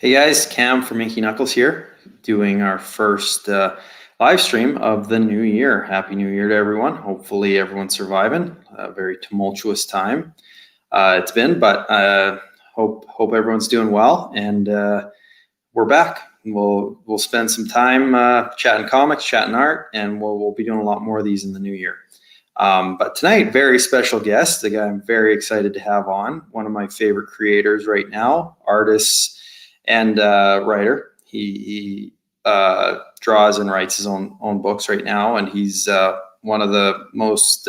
Hey guys, Cam from Inky Knuckles here, doing our first live stream of the new year. Happy New Year to everyone. Hopefully everyone's surviving. A very tumultuous time it's been, but hope everyone's doing well. And we're back. We'll spend some time chatting comics, chatting art, and we'll be doing a lot more of these in the new year. But tonight, very special guest, the guy I'm very excited to have on, one of my favorite creators right now, artists and writer. He draws and writes his own books right now, and he's one of the most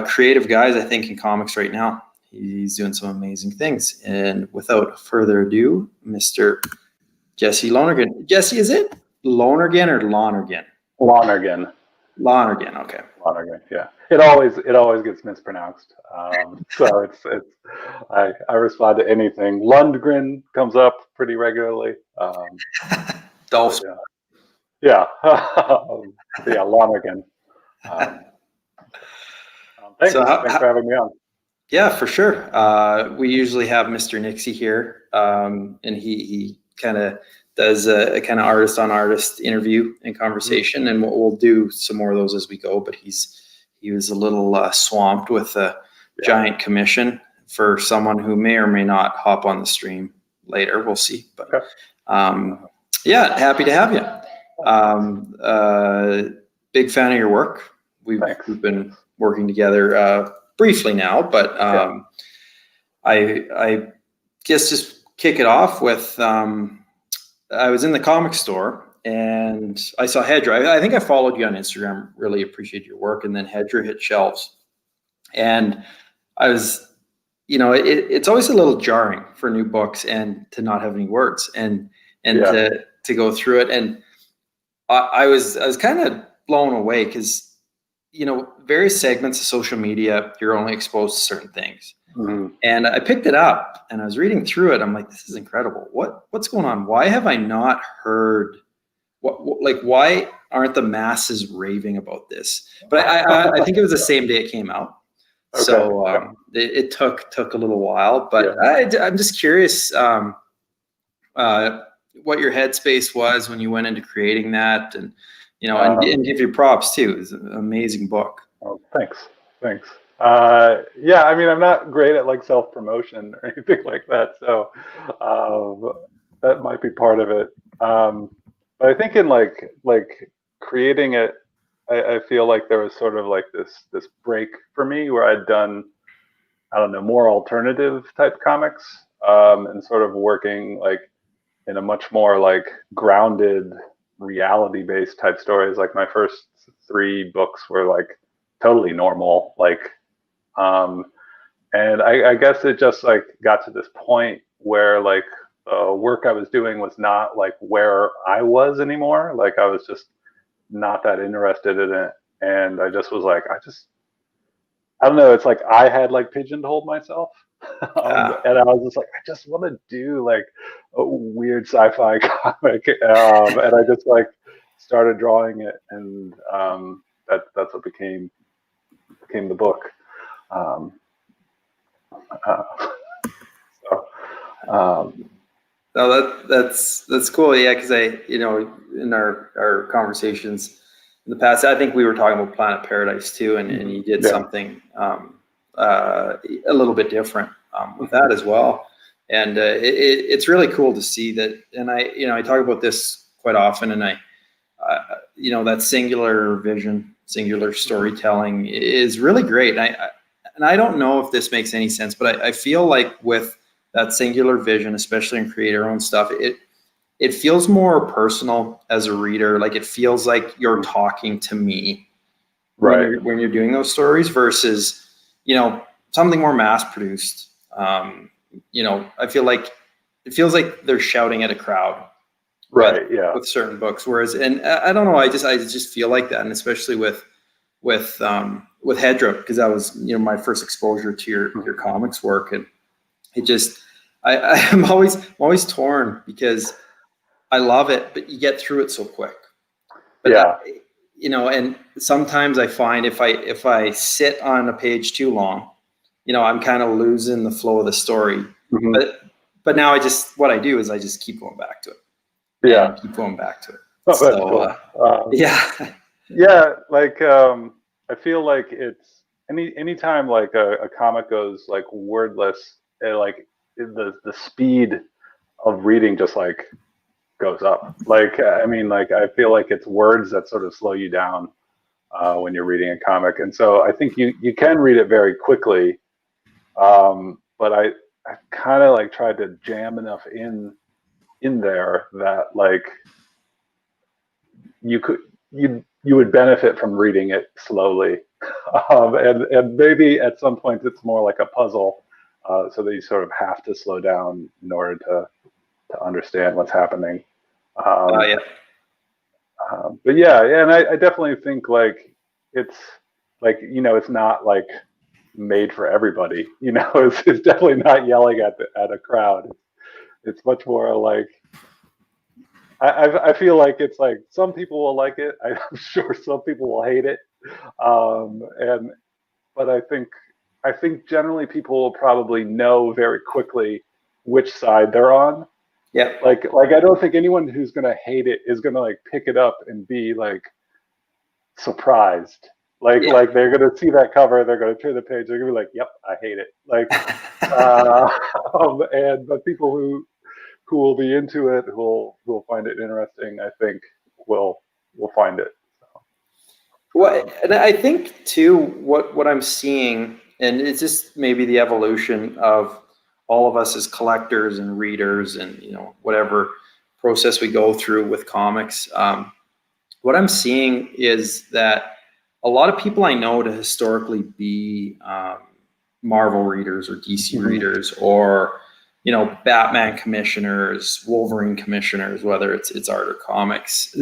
creative guys, I think, in comics right now. He's doing some amazing things. And without further ado, Mr. Jesse Lonergan. Jesse, is it Lonergan or Lonergan? Lonergan. Lonergan, okay. Lonergan, yeah. It always gets mispronounced. So it's I respond to anything. Lundgren comes up pretty regularly. Dolph. Yeah. Yeah, Lonergan. Thanks. Thanks for having me on. Yeah, for sure. We usually have Mr. Nixie here, and he kind of does a kind of artist on artist interview and conversation, and we'll do some more of those as we go. But he was a little swamped with a giant commission for someone who may or may not hop on the stream later. We'll see. But yeah, happy to have you. Big fan of your work. We've been working together briefly now, but I guess just kick it off with. I was in the comic store and I saw Hedra. I think I followed you on Instagram. Really appreciate your work. And then Hedra hit shelves, and I was, it's always a little jarring for new books and to not have any words and to go through it. And I was kind of blown away because, various segments of social media, you're only exposed to certain things. Mm-hmm. And I picked it up and I was reading through it. I'm like, this is incredible. What's going on? Why have I not heard why aren't the masses raving about this? But I think it was the same day it came out. Okay. So it took a little while, but I'm just curious what your headspace was when you went into creating that, and and give you props too. It's an amazing book. Oh, thanks. Yeah, I mean, I'm not great at self-promotion or anything like that, so that might be part of it. But I think in creating it, I feel like there was sort of this break for me where I'd done, I don't know, more alternative type comics, and sort of working in a much more grounded, reality-based type stories. Like my first 3 books were totally normal, and I guess it just got to this point where work I was doing was not where I was anymore. I was just not that interested in it, and I just was I don't know. It's I had pigeonholed myself, and I was just I just want to do a weird sci-fi comic, and I just started drawing it, and that's what became the book. No, that's cool. Yeah, because in our conversations in the past, I think we were talking about Planet Paradise too, and you did something a little bit different with that as well. And it's really cool to see that. And I talk about this quite often, and that singular vision, singular storytelling is really great. And I don't know if this makes any sense, but I feel like with that singular vision, especially in creator-owned stuff, it feels more personal as a reader. It feels like you're talking to me, right, when you're doing those stories versus, something more mass-produced. I feel like it feels like they're shouting at a crowd, right? Yeah, with certain books. Whereas, and I don't know, I just feel like that, and especially with Hedra, because that was my first exposure to your comics work, and it just I'm always torn because I love it, but you get through it so quick. But and sometimes I find if I sit on a page too long, I'm kind of losing the flow of the story. Mm-hmm. But but now what I do is I just keep going back to it. Yeah. And keep going back to it. Oh, that's So, cool. yeah. Yeah, like I feel like it's anytime like a comic goes like wordless, like the speed of reading just like goes up. Like I mean, like I feel like it's words that sort of slow you down when you're reading a comic, and so I think you can read it very quickly, but I kind of like tried to jam enough in there that like you could you would benefit from reading it slowly, and maybe at some point it's more like a puzzle, so that you sort of have to slow down in order to understand what's happening. Um, Yeah. but yeah, and I definitely think like it's like it's not like made for everybody. It's definitely not yelling at a crowd. It's much more like I feel like it's like some people will like it. I'm sure some people will hate it. And but I think generally people will probably know very quickly which side they're on. Yeah. Like I don't think anyone who's gonna hate it is gonna like pick it up and be like surprised. Yeah. Like they're gonna see that cover, they're gonna turn the page, they're gonna be like, "Yep, I hate it." Like, uh, and but people who will be into it, who'll find it interesting, I think will find it. Well, and I think too, what I'm seeing, and it's just maybe the evolution of all of us as collectors and readers, and whatever process we go through with comics. What I'm seeing is that a lot of people I know to historically be Marvel readers or DC readers, or Batman commissioners, Wolverine commissioners, whether it's art or comics,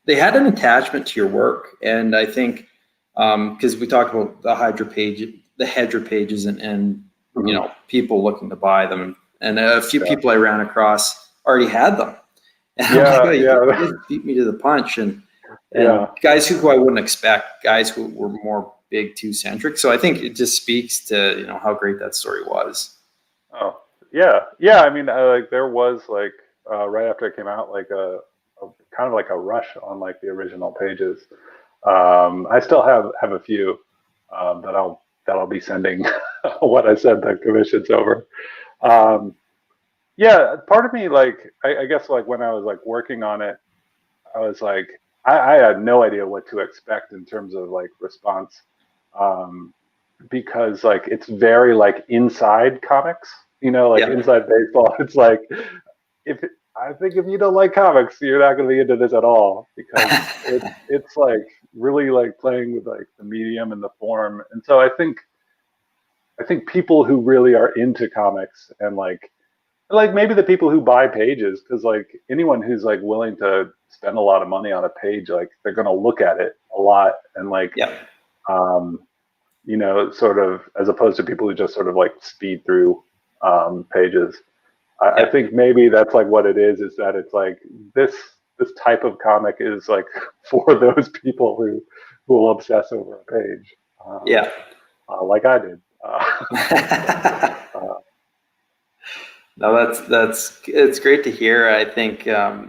they had an attachment to your work. And I think because we talked about the Hydra pages, and people looking to buy them, and a few people I ran across already had them. And I'm like, oh, you just beat me to the punch. And guys who I wouldn't expect, guys who were more big two centric. So I think it just speaks to how great that story was. Oh yeah. I mean, like there was like right after it came out, like a kind of like a rush on like the original pages. I still have a few that I'll be sending what I sent the commissions over. Yeah, part of me like I guess like when I was like working on it, I was like I had no idea what to expect in terms of like response, because like it's very like inside comics, like inside baseball. It's like I think if you don't like comics, you're not going to be into this at all, because it's like really like playing with like the medium and the form. And so I think people who really are into comics and like maybe the people who buy pages, because like anyone who's like willing to spend a lot of money on a page, like they're going to look at it a lot and like sort of, as opposed to people who just sort of like speed through pages. I think maybe that's like what it is that it's like this type of comic is like for those people who will obsess over a page. Like I did. No, it's great to hear. I think the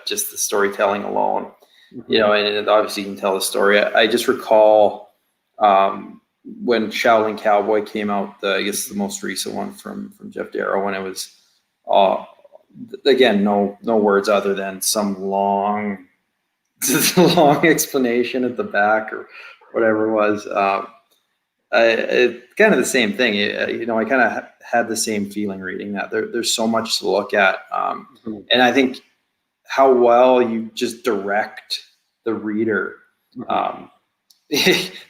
just the storytelling alone, and obviously you can tell the story. I just recall when Shaolin Cowboy came out, I guess the most recent one from Jeff Darrow, when it was again no words other than some long long explanation at the back or whatever it was. It's kind of the same thing. I kind of had the same feeling reading that. There's so much to look at, and I think how well you just direct the reader.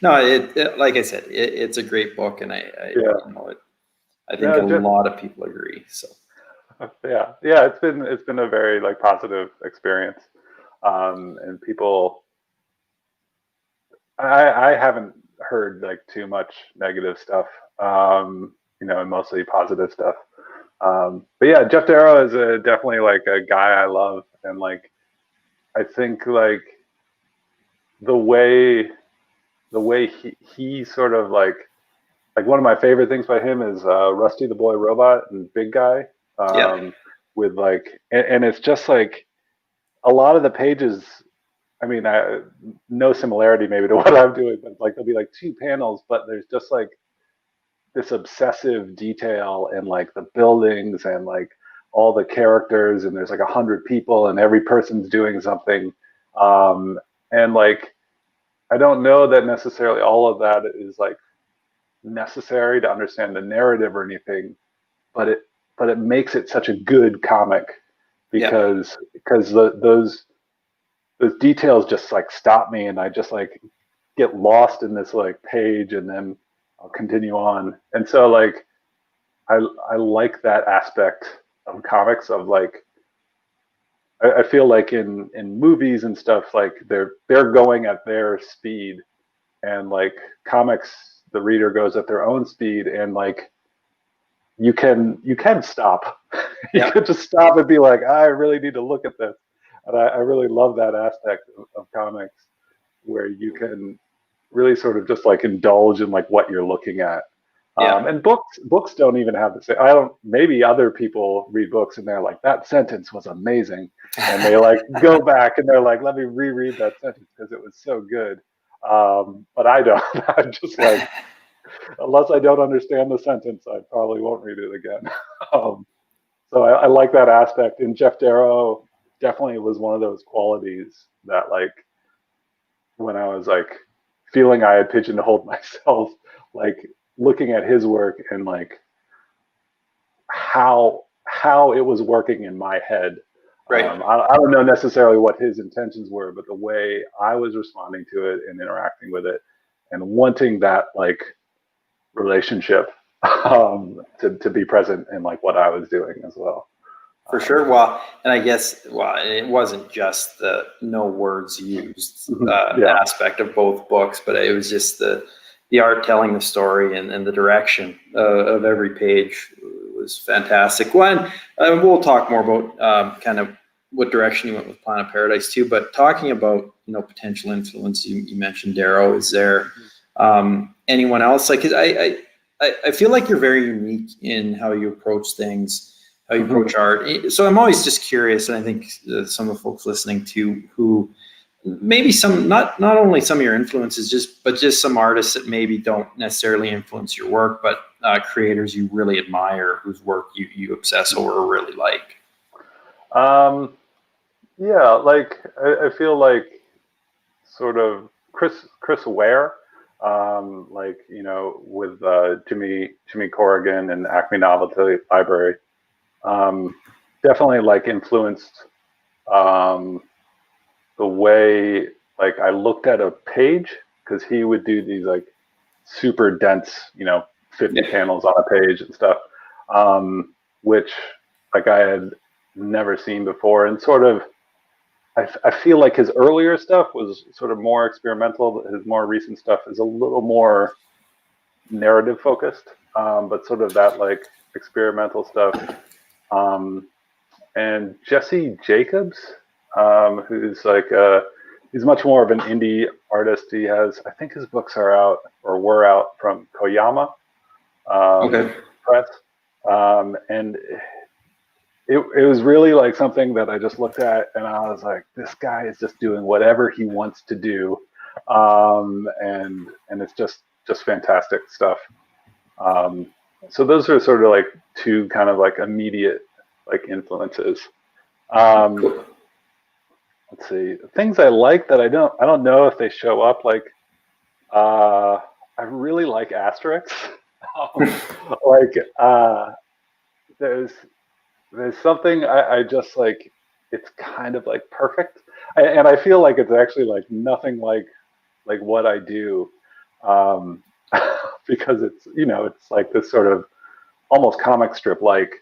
No, like I said, it's a great book, and I think a lot of people agree. So yeah, it's been a very like positive experience, and people. I haven't heard like too much negative stuff, and mostly positive stuff. But yeah, Jeff Darrow is definitely like a guy I love, and like I think like the way he sort of like like one of my favorite things by him is Rusty the Boy Robot and Big Guy. Yeah. With like, and it's just like a lot of the pages. I mean, no similarity maybe to what I'm doing, but like there'll be like two panels, but there's just like this obsessive detail and like the buildings and like all the characters, and there's like 100 people and every person's doing something. And like, I don't know that necessarily all of that is like necessary to understand the narrative or anything, but it makes it such a good comic Yeah. because those details just like stop me, and I just like get lost in this like page, and then I'll continue on. And so like I like that aspect of comics of like I feel like in movies and stuff like they're going at their speed, and like comics the reader goes at their own speed, and like you can stop. You Yeah. could just stop and be like, I really need to look at this. And I really love that aspect of comics where you can really sort of just like indulge in like what you're looking at. Yeah. And books don't even have the same. I don't. Maybe other people read books and they're like, that sentence was amazing, and they like go back and they're like, let me reread that sentence because it was so good. But I don't. I'm just like, unless I don't understand the sentence, I probably won't read it again. um, so I like that aspect. And Jeff Darrow definitely was one of those qualities that like when I was like feeling I had pigeonholed myself, like looking at his work and like how it was working in my head. Right. I don't know necessarily what his intentions were, but the way I was responding to it and interacting with it and wanting that like relationship to be present in like what I was doing as well. For sure. Well, and I guess, well, it wasn't just the no words used Yeah. aspect of both books, but it was just the art telling the story and the direction of every page was fantastic. Well, and we'll talk more about kind of what direction you went with Planet Paradise too. But talking about potential influence, you mentioned Darrow. Is there anyone else? Like, 'cause I feel like you're very unique in how you approach things, how you approach art. So I'm always just curious, and I think some of the folks listening to who maybe some not only some of your influences, but just some artists that maybe don't necessarily influence your work, but creators you really admire, whose work you obsess over or really like. Yeah, like I feel like sort of Chris Ware, like with Jimmy Corrigan and Acme Novelty Library, definitely like influenced um, the way like I looked at a page because he would do these like super dense, 50 panels on a page and stuff, which like I had never seen before, and sort of I feel like his earlier stuff was sort of more experimental. His more recent stuff is a little more narrative focused, but sort of that like experimental stuff. Um, and Jesse Jacobs, who's like he's much more of an indie artist. He has, I think his books are out or were out from Koyama Okay. Press, and it was really like something that I just looked at and I was like, this guy is just doing whatever he wants to do, and it's just fantastic stuff. So those are sort of like two kind of like immediate like influences. Um, Cool. let's see, things I like that I don't know if they show up. Like I really like Asterix. um, like there's there's something I just like. It's kind of like perfect, and I feel like it's actually like nothing like what I do, um, because it's like this sort of almost comic strip like,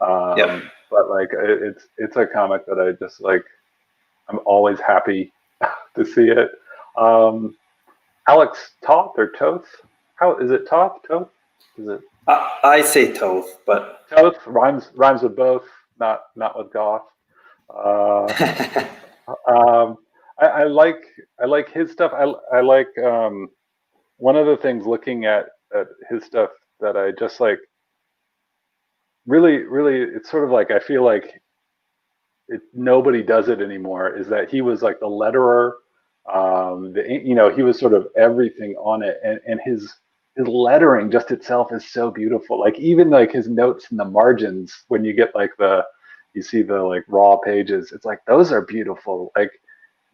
Yep. but like it's a comic that I just like. I'm always happy to see it. Um, Alex Toth or Toth? How is it? Toth? Toth? Is it I say Toth, but Toth? Rhymes with both, not with goth. Uh, um, I like his stuff. I like one of the things looking at at his stuff that I just like really, it's sort of like, I feel like nobody does it anymore, is that he was like the letterer. He was sort of everything on it, and his lettering just itself is so beautiful. Like even like his notes in the margins, when you get like you see the like raw pages, it's like those are beautiful. Like,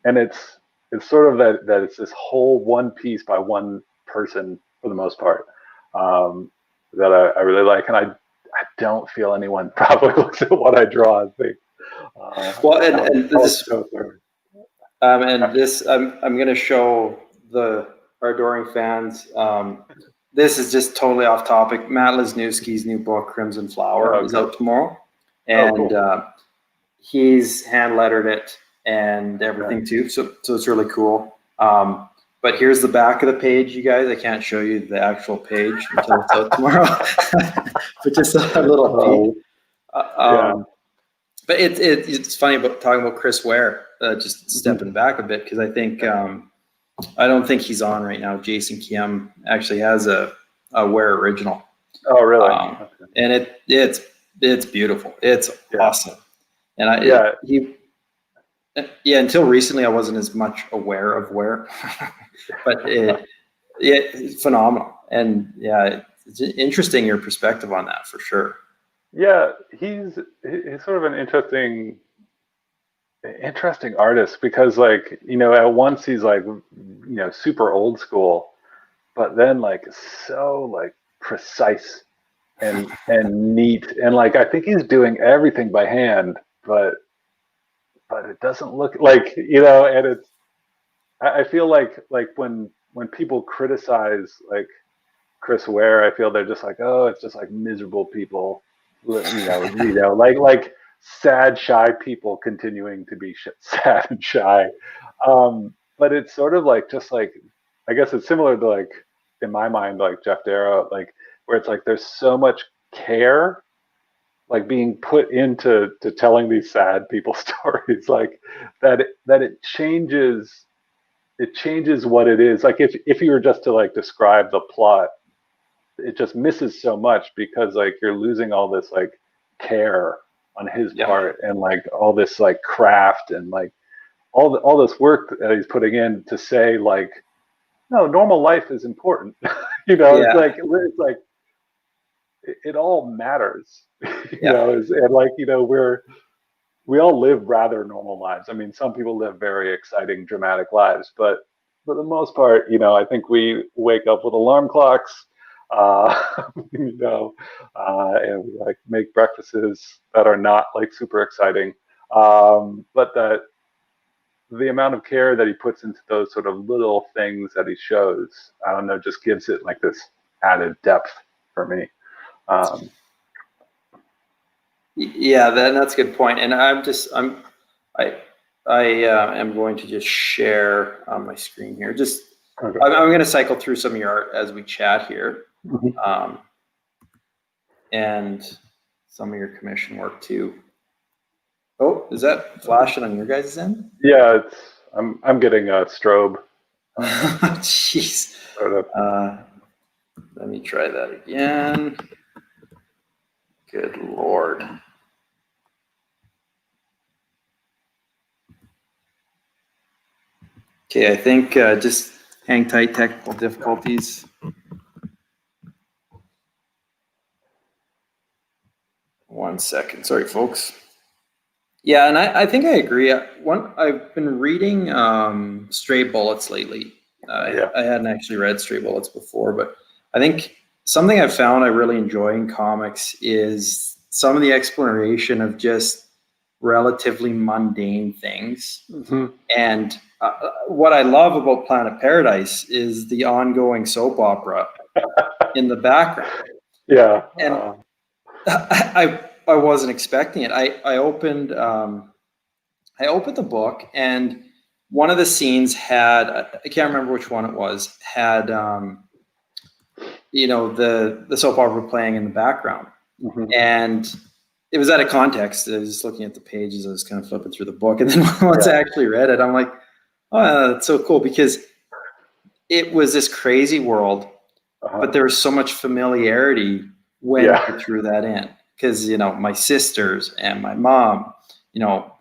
and it's sort of that it's this whole one piece by one person for the most part, that I really like, and I don't feel anyone probably looks at what I draw and think, Well, I'm going to show our adoring fans. This is just totally off topic. Matt Lesniewski's new book, Crimson Flower, is out tomorrow, and cool. He's hand lettered it and everything too. So it's really cool. But here's the back of the page, you guys. I can't show you the actual page until it's out tomorrow, but just a little peek. But it's funny about talking about Chris Ware, just stepping back a bit, because I think I don't think he's on right now. Jason Kiem actually has a Ware original. Oh, really? And it's beautiful. It's awesome. And until recently I wasn't as much aware of Ware, but it's phenomenal. And it's interesting, your perspective on that for sure. Yeah, he's sort of an interesting artist, because like, at once he's like, super old school, but then like so like precise and neat, and like I think he's doing everything by hand, but it doesn't look like, and it's, I feel like when people criticize like Chris Ware, I feel they're just like, oh, it's just like miserable people, like sad, shy people continuing to be sad and shy. But it's sort of like, just like, I guess it's similar to like, in my mind, like Jeff Darrow, like where it's like there's so much care like being put into telling these sad people stories, like that it changes what it is. Like if you were just to like describe the plot, it just misses so much, because like you're losing all this like care on his part, and like all this like craft, and like all this work that he's putting in to say like, no, normal life is important. It's like it all matters. And like, we all live rather normal lives. I mean, some people live very exciting, dramatic lives, but for the most part, I think we wake up with alarm clocks, and we like make breakfasts that are not like super exciting. But that the amount of care that he puts into those sort of little things that he shows, I don't know, just gives it like this added depth for me. That's a good point. And I am going to just share on my screen here. I'm going to cycle through some of your art as we chat here, and some of your commission work too. Oh, is that flashing on your guys' end? Yeah, I'm getting a strobe. Jeez. Let me try that again. Good Lord. Okay, I think just hang tight, technical difficulties. One second. Sorry, folks. Yeah, and I think I agree. I've been reading Stray Bullets lately. I hadn't actually read Stray Bullets before, but I think something I've found I really enjoy in comics is some of the exploration of just relatively mundane things. And what I love about Planet Paradise is the ongoing soap opera in the background. Yeah. And I wasn't expecting it. I opened the book, and one of the scenes had, I can't remember which one it was, had the soap opera playing in the background. And it was out of context. I was just looking at the pages. I was kind of flipping through the book, and then once I actually read it, I'm like, oh, that's so cool, because it was this crazy world but there was so much familiarity when Yeah. you threw that in, because my sisters and my mom,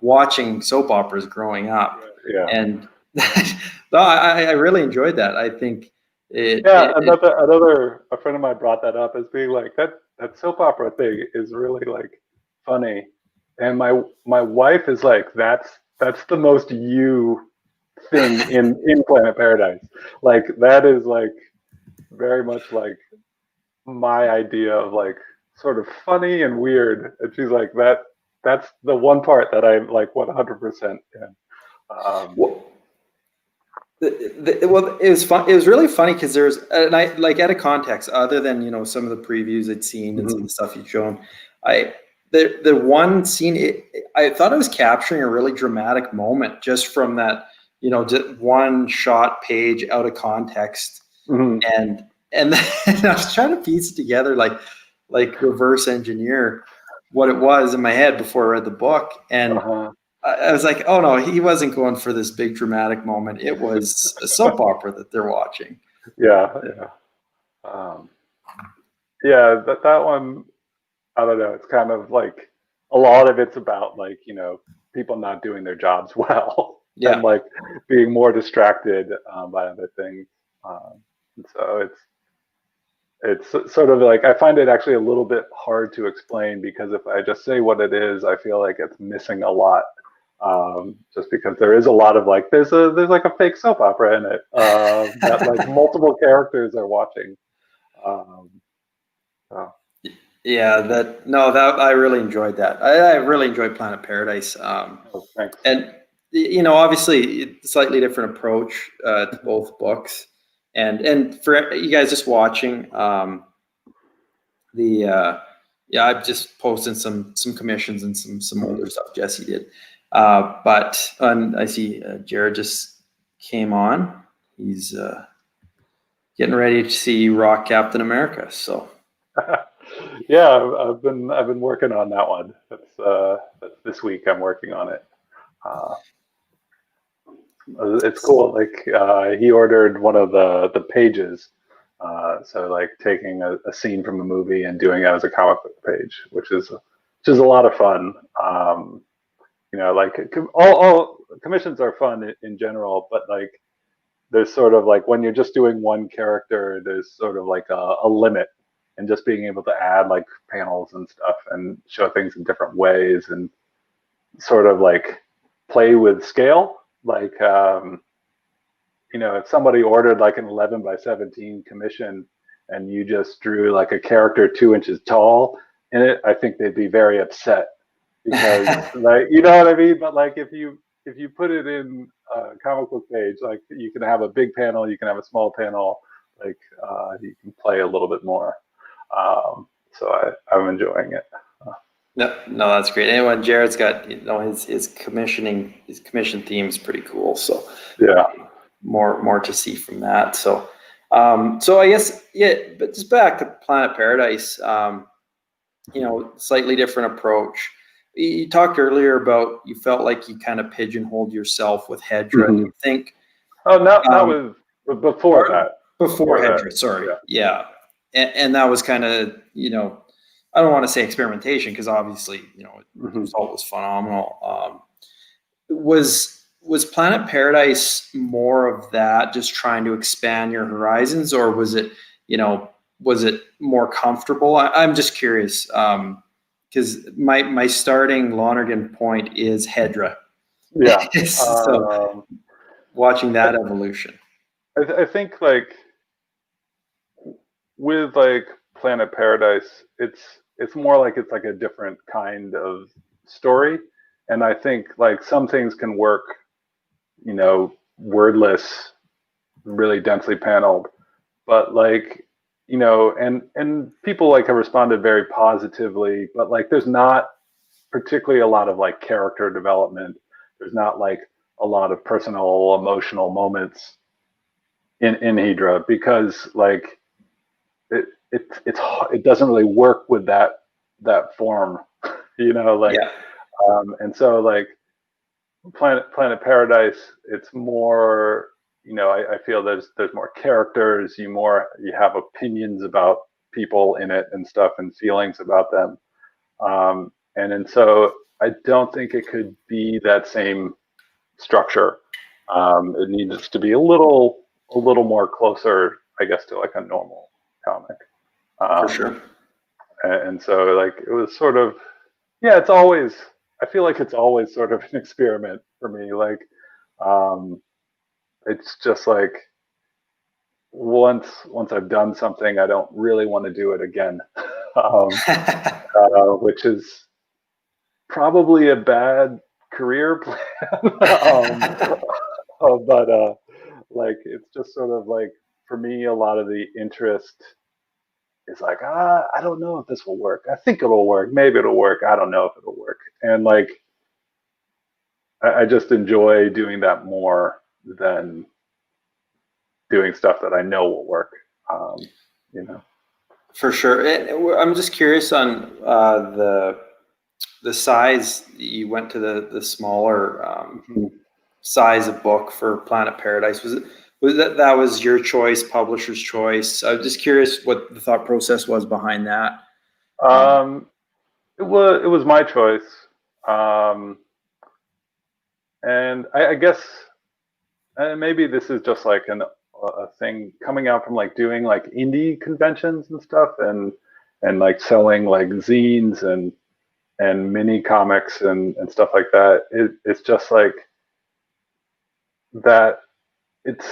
watching soap operas growing up, Yeah. and no, I really enjoyed that. I think Yeah, another a friend of mine brought that up as being like that soap opera thing is really like funny, and my wife is like that's the most you thing in Planet Paradise. Like that is like very much like my idea of like sort of funny and weird, and she's like that's the one part that I'm like 100% in. Um, well, well, it was fun. It was really funny because there's, and I like out of context, other than some of the previews I'd seen and some of mhm, the stuff you'd shown. I the one scene, I thought I was capturing a really dramatic moment just from that, just one shot page out of context, mhm, and then I was trying to piece it together, like reverse engineer what it was in my head before I read the book, and uh-huh. I was like, oh no, he wasn't going for this big dramatic moment. It was a soap opera that they're watching. Yeah, yeah. Um, yeah, that one, I don't know. It's kind of like a lot of it's about like, people not doing their jobs well and Yeah. like being more distracted by other things. And so it's sort of like I find it actually a little bit hard to explain because if I just say what it is, I feel like it's missing a lot. Just because there is a lot of like there's like a fake soap opera in it that like multiple characters are watching. Um, so, Yeah, that I really enjoyed that. I really enjoyed Planet Paradise. oh, thanks. And obviously, it's a slightly different approach to both books. And for you guys just watching, the yeah, I've just posted some commissions and some older Mhm. stuff Jesse did. But I see Jared just came on. He's getting ready to see rock Captain America. So Yeah, I've been working on that one. That's this week. I'm working on it. Uh, it's cool. Like he ordered one of the pages, so like taking a scene from a movie and doing it as a comic book page, which is a lot of fun. Like all commissions are fun in general, but like there's sort of like when you're just doing one character, there's sort of like a limit, and just being able to add like panels and stuff and show things in different ways and sort of like play with scale. Like, if somebody ordered like an 11 by 17 commission and you just drew like a character 2 inches tall in it, I think they'd be very upset because like you know what I mean. But like if you put it in a comic book page, like you can have a big panel, you can have a small panel, like you can play a little bit more. So I'm enjoying it. no, that's great. Anyway, Jared's got his commission theme is pretty cool. So Yeah. more to see from that. So I guess, yeah, but just back to Planet Paradise. Slightly different approach. You talked earlier about you felt like you kind of pigeonholed yourself with Hedra. Do Mm-hmm. you think Oh, not um, with before or that. before Before that. Hedra? Sorry, Yeah. yeah, and that was kind of I don't want to say experimentation because obviously the Mm-hmm. result was phenomenal. Was Planet Paradise more of that, just trying to expand your horizons, or you know, was it more comfortable? I'm just curious, because my starting Lonergan point is Hedra, Yeah. so watching I, that evolution. I think like with like Planet Paradise, it's more like it's like a different kind of story, and I think like some things can work, wordless, really densely paneled, but like and people like have responded very positively, but like there's not particularly a lot of like character development. There's not like a lot of personal emotional moments in Hydra because like it doesn't really work with that form, like Yeah, and so like Planet Paradise, it's more. I feel there's more characters, you have opinions about people in it and stuff and feelings about them. And so I don't think it could be that same structure. It needs to be a little more closer, I guess, to like a normal comic. For sure. And so like it was sort of, yeah, I feel like it's always sort of an experiment for me. Like, it's just like once I've done something, I don't really want to do it again, which is probably a bad career plan. But like it's just sort of like for me, a lot of the interest is like, I don't know if this will work. I think it'll work. Maybe it'll work. I don't know if it'll work. And like, I just enjoy doing that more than doing stuff that I know will work. You know. For sure. I'm just curious on the size. You went to the smaller size of book for Planet Paradise. Was that was your choice, publisher's choice? I'm just curious what the thought process was behind that. It was my choice, and I guess maybe this is just like a thing coming out from like doing like indie conventions and stuff, and like selling like zines and mini comics and stuff like that. It's just like that. It's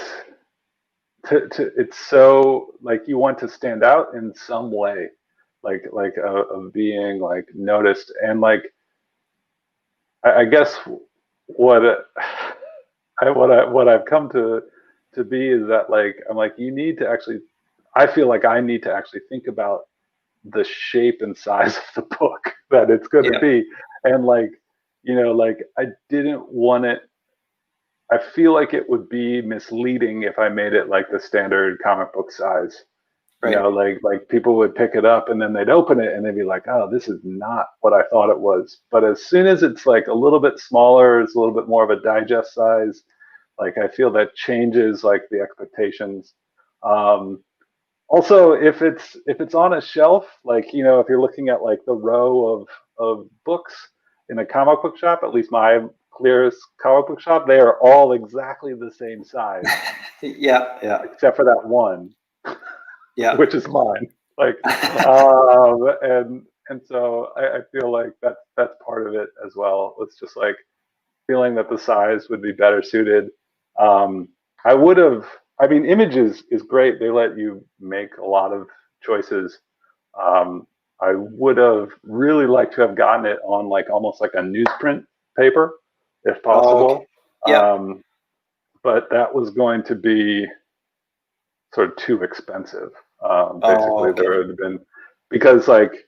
so like you want to stand out in some way, like of being like noticed, and like I guess what I've come to be is that like I'm like you need to actually, I feel like I need to actually think about the shape and size of the book that it's going to be, and like like I didn't want it. I feel like it would be misleading if I made it like the standard comic book size. Right. Like people would pick it up and then they'd open it and they'd be like, oh, this is not what I thought it was. But as soon as it's like a little bit smaller, it's a little bit more of a digest size. Like I feel that changes like the expectations. Also, if it's on a shelf, like if you're looking at like the row of books in a comic book shop, at least my clearest comic book shop, they are all exactly the same size. Yeah. Except for that one. Yeah. Which is mine. Like, and so I feel like that's part of it as well. It's just like feeling that the size would be better suited. I mean, Images is great. They let you make a lot of choices. I would have really liked to have gotten it on like almost like a newsprint paper, if possible. But that was going to be sort of too expensive. Basically, there would have been, because like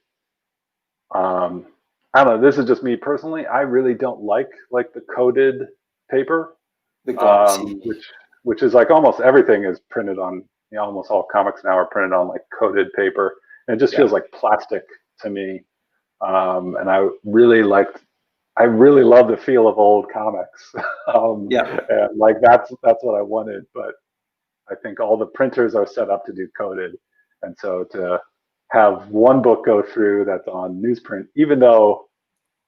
I don't know. This is just me personally. I really don't like the coated paper, which is like almost everything is printed on. Almost all comics now are printed on like coated paper, and it just feels like plastic to me. And I really love the feel of old comics. And like that's what I wanted, but I think all the printers are set up to do coated, and so to have one book go through that's on newsprint, even though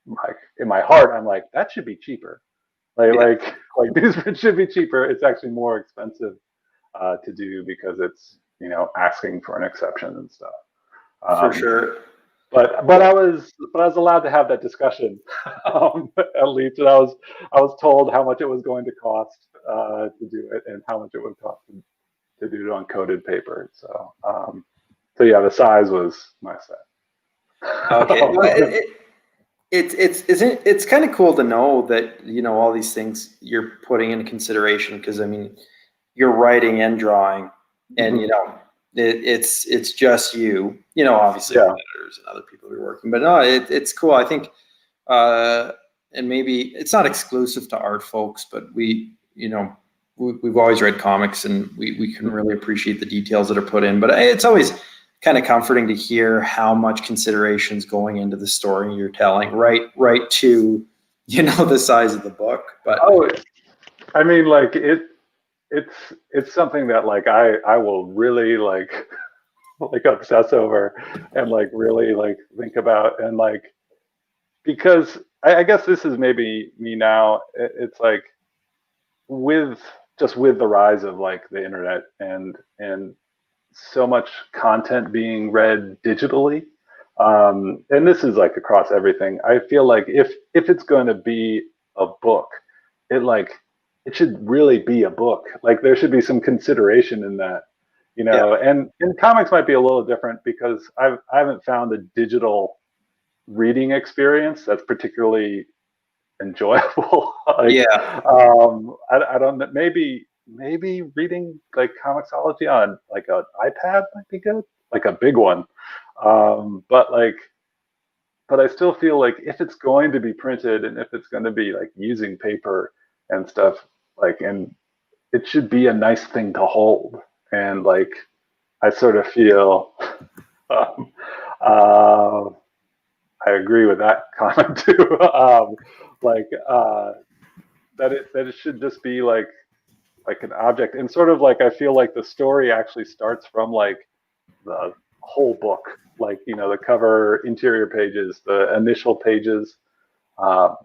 like in my heart I'm like that should be cheaper, like newsprint should be cheaper. It's actually more expensive to do because it's asking for an exception and stuff. For sure. But I was allowed to have that discussion at least, and I was told how much it was going to cost to do it and how much it would cost to do it on coated paper. So yeah, the size was my set. Okay. Well, it's kind of cool to know that all these things you're putting into consideration, because I mean you're writing and drawing, and it's just you. Obviously editors and other people who are working, but no, it's cool. I think, and maybe it's not exclusive to art folks, but we've always read comics and we can really appreciate the details that are put in. But it's always kind of comforting to hear how much consideration is going into the story you're telling, right to the size of the book. But I mean, like it's something that like I will really like like obsess over and like really like think about and like because I guess this is maybe me now. It's like with just with the rise of like the internet and so much content being read digitally, and this is like across everything. I feel like if it's going to be a book, it like it should really be a book. Like there should be some consideration in that, you Yeah. know. And comics might be a little different because I haven't found a digital reading experience that's particularly enjoyable. Like, Yeah. I don't know. Maybe reading like Comixology on like an iPad might be good, like a big one. But like, but I still feel like if it's going to be printed and if it's going to be like using paper and stuff, like, and it should be a nice thing to hold. And like, I sort of feel, um, uh, I agree with that comment too. Like that it should just be like an object, and sort of like I feel like the story actually starts from like the whole book, like you know the cover, interior pages, the initial pages. Um,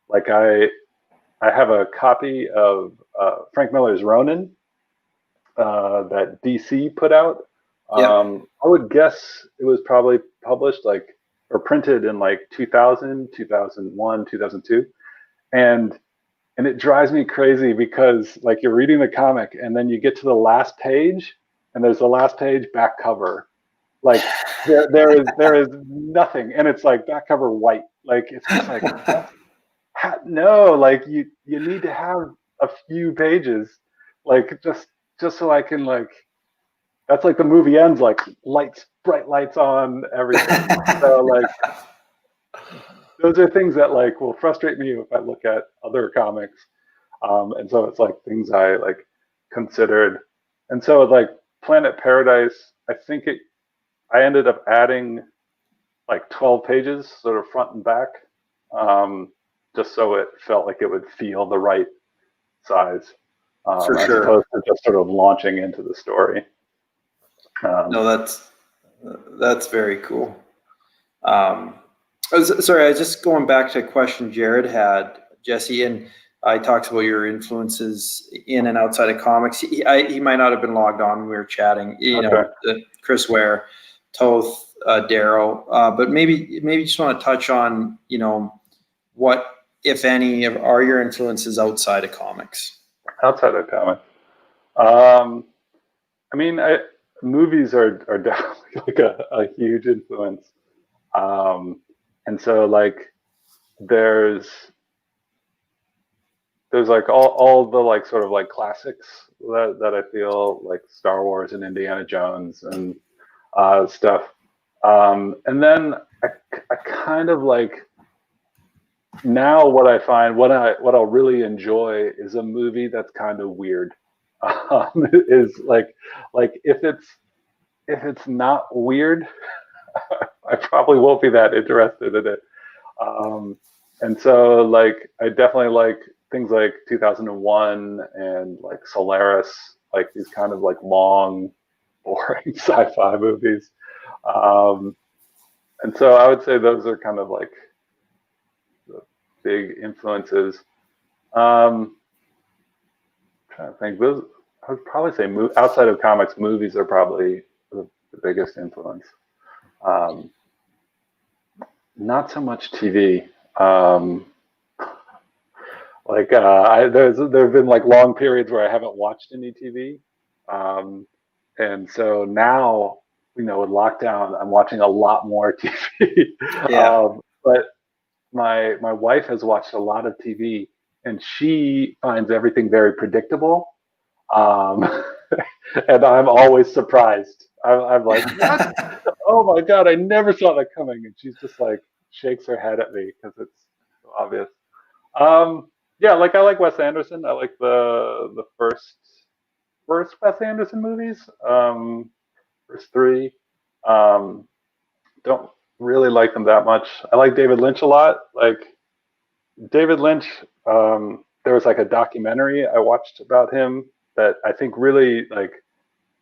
like I have a copy of Frank Miller's Ronin that DC put out. Yeah. I would guess it was probably published like or printed in like 2000, 2001, 2002. And and it drives me crazy because like you're reading the comic and then you get to the last page and there's the last page back cover. Like there is nothing and it's like back cover white. Like it's just like that's no, like you need to have a few pages like just so I can like that's like the movie ends like lights, bright lights on everything. So like those are things that like will frustrate me if I look at other comics. And so it's like things I like considered. And so like Planet Paradise, I think I ended up adding like 12 pages, sort of front and back, just so it felt like it would feel the right size, For as sure. opposed to just sort of launching into the story. No, that's very cool. Sorry, I was just going back to a question Jared had, Jesse, and I talked about your influences in and outside of comics. He might not have been logged on when we were chatting. You Okay. know, Chris Ware, Toth, Darrow, but maybe just want to touch on what, if any, are your influences outside of comics. Outside of comics. Um, I mean, movies are definitely like a huge influence. And so like there's like all the like sort of like classics that I feel like Star Wars and Indiana Jones and stuff. And then I kind of like now what I find what I'll really enjoy is a movie that's kind of weird. Is like if it's not weird, I probably won't be that interested in it. Um, and so like I definitely like things like 2001 and like Solaris, like these kind of like long, boring sci-fi movies. Um, and so I would say those are kind of like the big influences. Trying to think, those I would probably say outside of comics, movies are probably the biggest influence. Um, Not so much TV. Like there have been like long periods where I haven't watched any TV, and so now with lockdown, I'm watching a lot more TV. Yeah. But my wife has watched a lot of TV, and she finds everything very predictable. Um, and I'm always surprised. I'm like, what? Oh my god, I never saw that coming. And she's just like shakes her head at me because it's so obvious. Yeah, like I like Wes Anderson. I like the first Wes Anderson movies. First three. Um, don't really like them that much. I like David Lynch a lot. Like David Lynch. There was like a documentary I watched about him that I think really like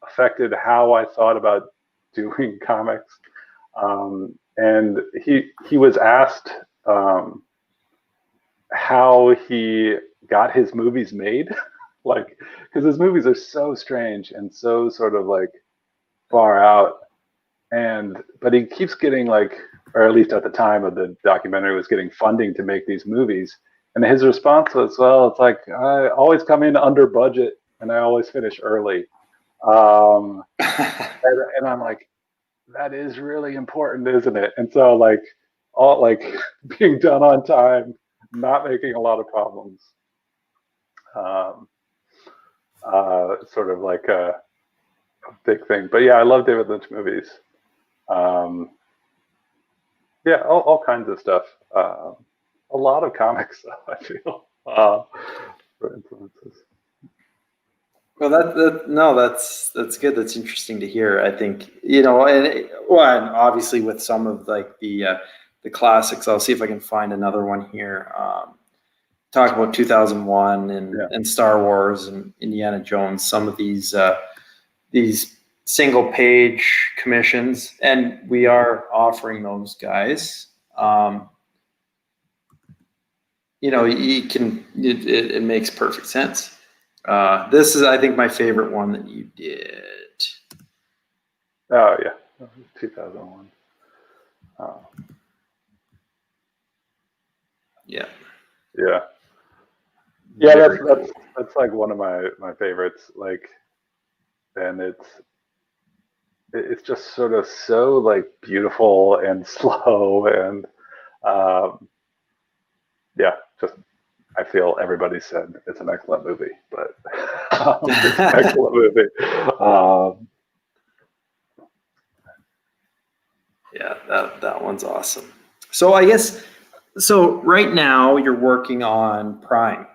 affected how I thought about doing comics. And he was asked how he got his movies made, like because his movies are so strange and so sort of like far out, but he keeps getting like, or at least at the time of the documentary, was getting funding to make these movies. And his response was, well, it's like I always come in under budget and I always finish early. And I'm like, that is really important, isn't it? And so like all like being done on time, not making a lot of problems, um, sort of like a big thing. But yeah, I love David Lynch movies. Um, yeah, all kinds of stuff. A lot of comics, though, I feel, for influences. Well, that's good. That's interesting to hear. I think, and obviously with some of like the classics, I'll see if I can find another one here. Talk about 2001 and Star Wars and Indiana Jones. Some of these single page commissions, and we are offering those guys. You can. It makes perfect sense. This is, I think, my favorite one that you did. Oh yeah, 2001. Yeah. Yeah. Yeah, that's like one of my favorites. Like, and it's just sort of so like beautiful and slow and yeah, just I feel everybody said it's an excellent movie, but it's an excellent movie. Yeah, that one's awesome. So I guess right now you're working on Prime.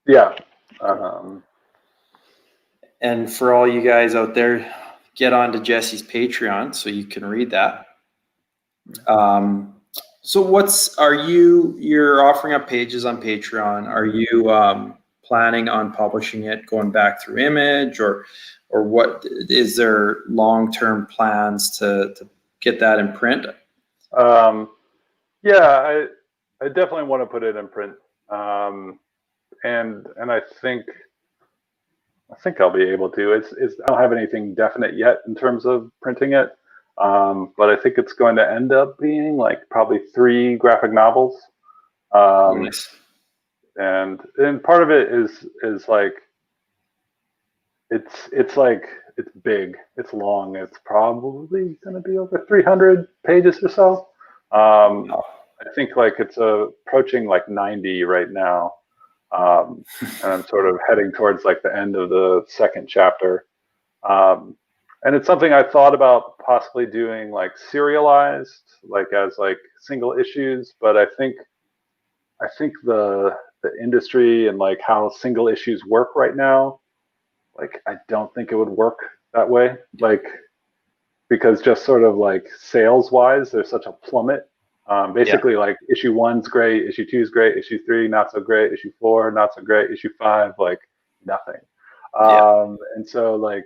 Yeah. And for all you guys out there, get onto Jesse's Patreon so you can read that. So you're offering up pages on Patreon. Are you planning on publishing it, going back through Image, or what is there long-term plans to get that in print? Yeah, I definitely want to put it in print. And I think I'll be able to. I don't have anything definite yet in terms of printing it. But I think it's going to end up being like probably 3 graphic novels. Nice. And part of it is like it's like it's big, it's long, it's probably going to be over 300 pages or so. I think like it's approaching like 90 right now. And I'm sort of heading towards like the end of the second chapter. And it's something I thought about possibly doing like serialized, like as like single issues, but I think the industry and like how single issues work right now, like I don't think it would work that way. Like because just sort of like sales wise, there's such a plummet. Basically like issue 1's great, issue 2's great, issue 3 not so great, issue 4 not so great, issue 5 like nothing. And so like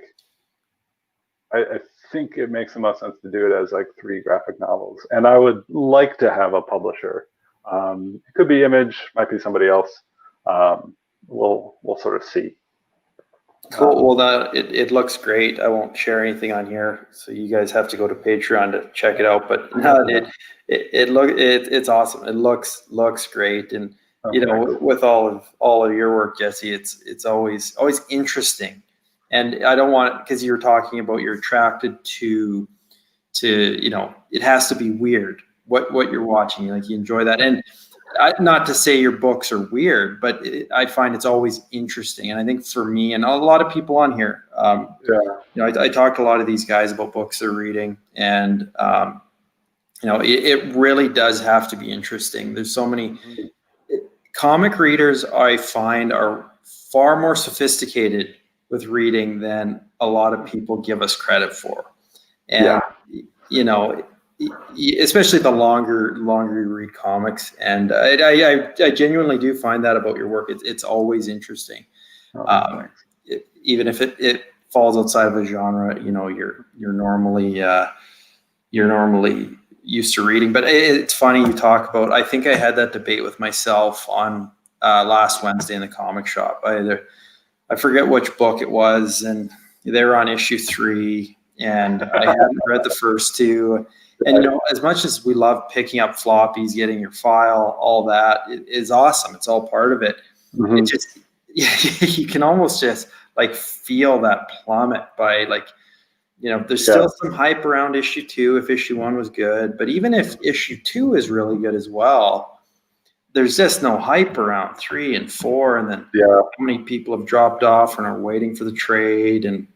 I think it makes the most sense to do it as like 3 graphic novels. And I would like to have a publisher. It could be Image, might be somebody else. We'll sort of see. Cool. Well, it looks great. I won't share anything on here, so you guys have to go to Patreon to check it out. But no, it's awesome. It looks great, and with all of your work, Jesse, it's always interesting. And I don't want, because you were talking about you're attracted to it has to be weird what you're watching, like you enjoy that. And not to say your books are weird, but I find it's always interesting. And I think for me and a lot of people on here, I talk to a lot of these guys about books they're reading, and it really does have to be interesting. There's so many comic readers I find are far more sophisticated with reading than a lot of people give us credit for. And especially the longer you read comics, and I genuinely do find that about your work. It's always interesting. even if it falls outside of a genre, you're normally used to reading. But it's funny you talk about. I think I had that debate with myself on last Wednesday in the comic shop. I forget which book it was, and they were on issue 3, and I hadn't read the first 2. And as much as we love picking up floppies, getting your file, all that is awesome. It's all part of it. Mm-hmm. It just you can almost just like feel that plummet by like, there's still some hype around issue 2 if issue 1 was good, but even if issue 2 is really good as well, there's just no hype around 3 and 4, and then how many people have dropped off and are waiting for the trade, and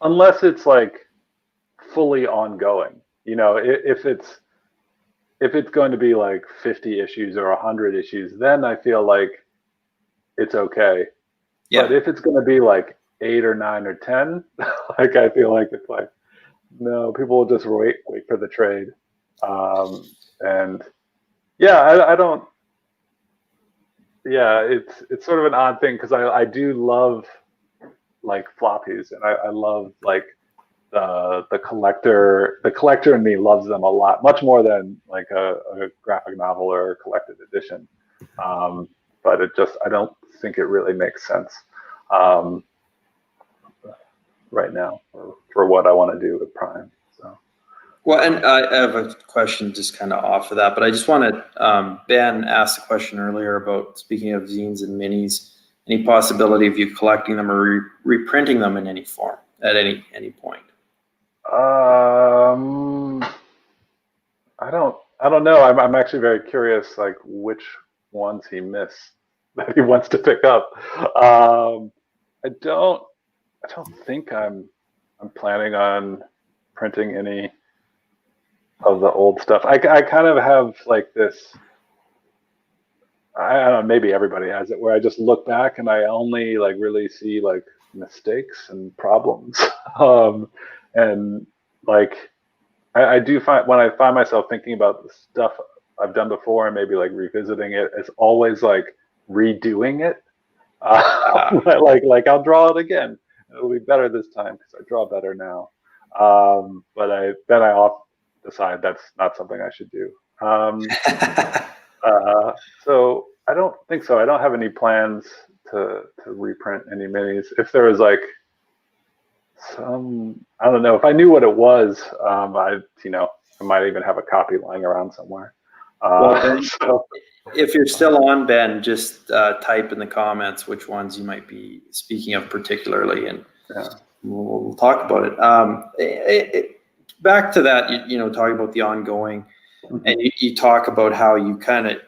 unless it's like fully ongoing, if it's going to be like 50 issues or 100 issues, then I feel like it's okay. But if it's going to be like 8 or 9 or 10, like I feel like it's like, no, people will just wait for the trade. And I don't. Yeah, it's sort of an odd thing because I do love like floppies, and I love like the collector. The collector in me loves them a lot, much more than like a graphic novel or a collected edition. But I don't think it really makes sense right now for what I want to do with Prime. Well, and I have a question just kind of off of that, but I just want to, Ben asked a question earlier about, speaking of zines and minis, any possibility of you collecting them or reprinting them in any form at any point? I don't know. I'm actually very curious, like which ones he missed that he wants to pick up. I don't think I'm planning on printing any of the old stuff. I kind of have like this, I don't know, maybe everybody has it, where I just look back and I only like really see like mistakes and problems. And like I do find, when I find myself thinking about the stuff I've done before and maybe like revisiting it, it's always like redoing it. Like I'll draw it again. It'll be better this time because I draw better now. But I often decide that's not something I should do. So I don't think so. I don't have any plans to reprint any minis. If there was like some, I don't know, if I knew what it was, I might even have a copy lying around somewhere. If you're still on, Ben, just type in the comments which ones you might be speaking of particularly, and we'll talk about it. Back to that, talking about the ongoing, and you talk about how you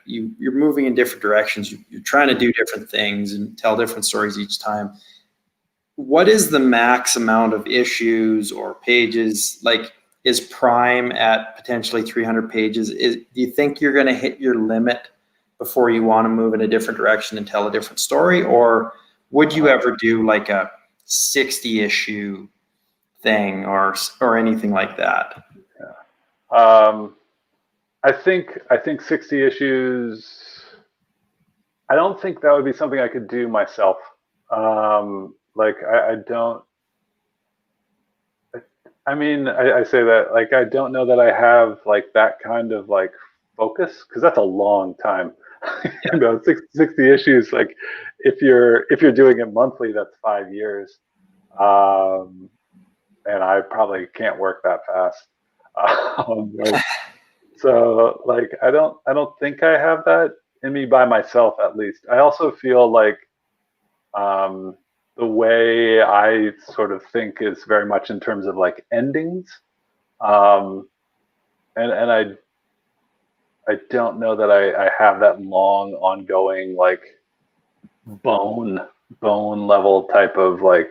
you're moving in different directions. You're trying to do different things and tell different stories each time. What is the max amount of issues or pages? Like, is Prime at potentially 300 pages? Do you think you're going to hit your limit before you want to move in a different direction and tell a different story? Or would you ever do like a 60 issue thing or anything like that? I think 60 issues, I don't think that would be something I could do myself. I don't, I mean, I say that, like, I don't know that I have like that kind of like focus, because that's a long time. 60 issues, like if you're doing it monthly, that's 5 years. And I probably can't work that fast. So like, I don't think I have that in me by myself, at least. I also feel like the way I sort of think is very much in terms of like endings. And I don't know that I have that long ongoing like bone level type of like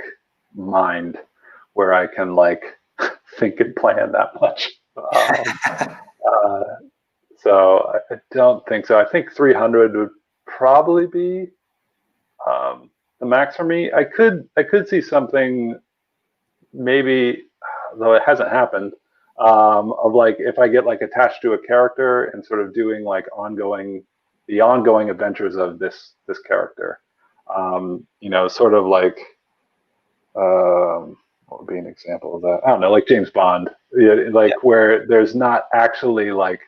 mind where I can like think and plan that much. So I don't think so. I think 300 would probably be the max for me. I could see something, maybe, though it hasn't happened, of like if I get like attached to a character and sort of doing like the ongoing adventures of this character. Sort of like what would be an example of that? I don't know, like James Bond, like where there's not actually like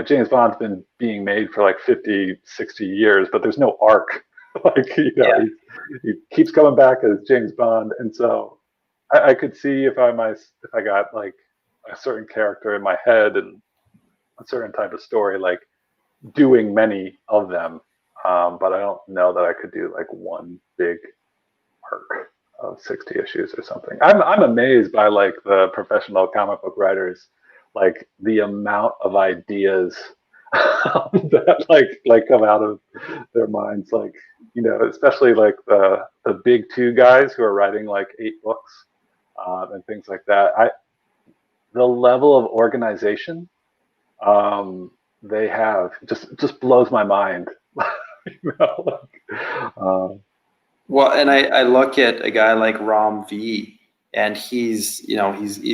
James Bond's been being made for like 50, 60 years, but there's no arc. Like, he keeps coming back as James Bond. And so I could see if I got like a certain character in my head and a certain type of story, like doing many of them. But I don't know that I could do like one big arc of 60 issues or something. I'm amazed by like the professional comic book writers, like the amount of ideas that like come out of their minds, like especially like the big two guys who are writing like 8 books and things like that. The level of organization they have just blows my mind. Well, and I look at a guy like Rom V, and he's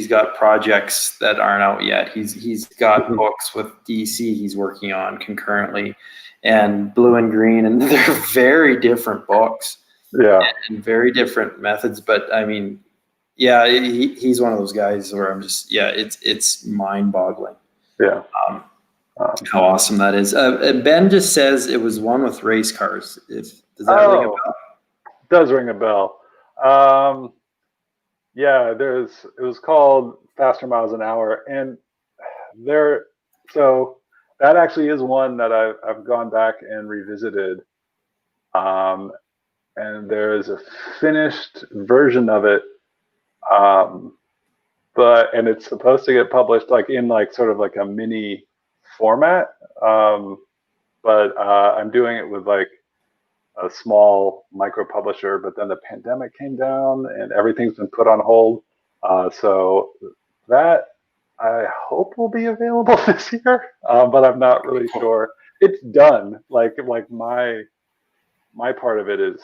got projects that aren't out yet. He's got books with DC he's working on concurrently, and Blue and Green, and they're very different books. Yeah, and very different methods. But I mean, yeah, he's one of those guys where I'm just it's mind-boggling. Yeah. How awesome that is. Ben just says it was one with race cars. Does that ring a bell? Does ring a bell. Yeah, it was called Faster Miles an Hour, and so that actually is one that I've gone back and revisited. And there's a finished version of it, and it's supposed to get published like in like sort of like a mini format, but I'm doing it with like a small micro publisher, but then the pandemic came down and everything's been put on hold. So that I hope will be available this year, but I'm not really sure. It's done. Like my part of it is